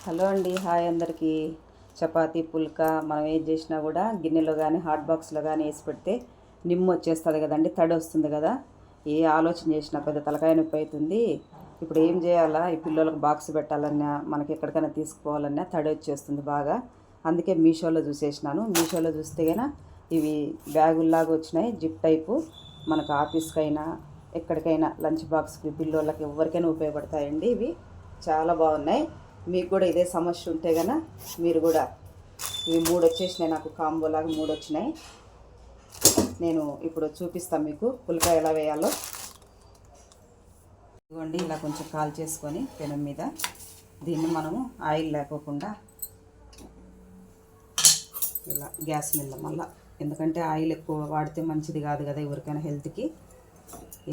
Hello అండి, hi అందరికీ. చపాతీ పుల్కా మనం ఏది చేసినా కూడా గిన్నెలో కానీ హాట్ బాక్స్లో కానీ వేసి పెడితే నిమ్ము వచ్చేస్తుంది కదండి, తడి వస్తుంది కదా. ఏ ఆలోచన చేసినా పెద్ద తలకాయ నొప్పి అవుతుంది. ఇప్పుడు ఏం చేయాలా, ఈ పిల్లలకు బాక్స్ పెట్టాలన్నా మనకి ఎక్కడికైనా తీసుకుపోవాలన్నా తడి వచ్చేస్తుంది బాగా. అందుకే మీషోలో చూసేసినాను. మీషోలో చూస్తే కన్నా ఇవి బ్యాగుల్లాగా వచ్చినాయి, జిప్ టైపు. మనకు ఆఫీస్కైనా ఎక్కడికైనా లంచ్ బాక్స్కి పిల్లోళ్ళకి ఎవరికైనా ఉపయోగపడతాయండి. ఇవి చాలా బాగున్నాయి. మీకు కూడా ఇదే సమస్య ఉంటే కనుక మీరు కూడా ఇవి 3 వచ్చేసినాయి, నాకు కాంబోలాగా 3 వచ్చినాయి. నేను ఇప్పుడు చూపిస్తాను మీకు పుల్కా ఎలా వేయాలో. ఇదిగోండి, ఇలా కొంచెం కాల్ చేసుకొని పెనం మీద దీన్ని మనము ఆయిల్ లేకోకుండా ఇలా గ్యాస్ మీద మళ్ళీ, ఎందుకంటే ఆయిల్ ఎక్కువ వాడితే మంచిది కాదు కదా ఎవరికైనా హెల్త్కి.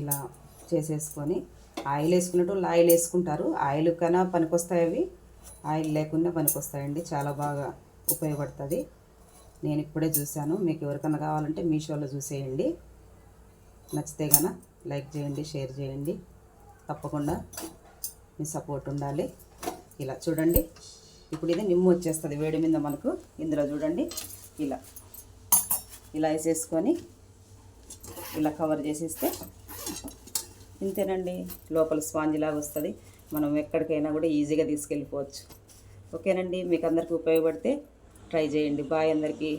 ఇలా చేసేసుకొని ఆయిల్ వేసుకున్నట్టు ఆయిల్ వేసుకుంటారు. ఆయిల్ కన్నా పనికొస్తాయి అవి, ఆయిల్ లేకుండా పనికొస్తాయండి. చాలా బాగా ఉపయోగపడుతుంది. నేను ఇప్పుడే చూశాను. మీకు ఎవరికైనా కావాలంటే మీషోలో చూసేయండి. నచ్చితే కనుక లైక్ చేయండి, షేర్ చేయండి. తప్పకుండా మీ సపోర్ట్ ఉండాలి. ఇలా చూడండి, ఇప్పుడు ఇది నిమ్ము వచ్చేస్తుంది వేడి మీద మనకు. ఇందులో చూడండి, ఇలా ఇలా వేసేసుకొని ఇలా కవర్ చేసేస్తే ఇంతేనండి. లోపల స్పాంజ్ లాగా వస్తుంది. మనం ఎక్కడికైనా కూడా ఈజీగా తీసుకెళ్ళిపోవచ్చు. ఓకేనండి, మీకు అందరికీ ఉపయోగపడితే ట్రై చేయండి. బాయ్ అందరికీ.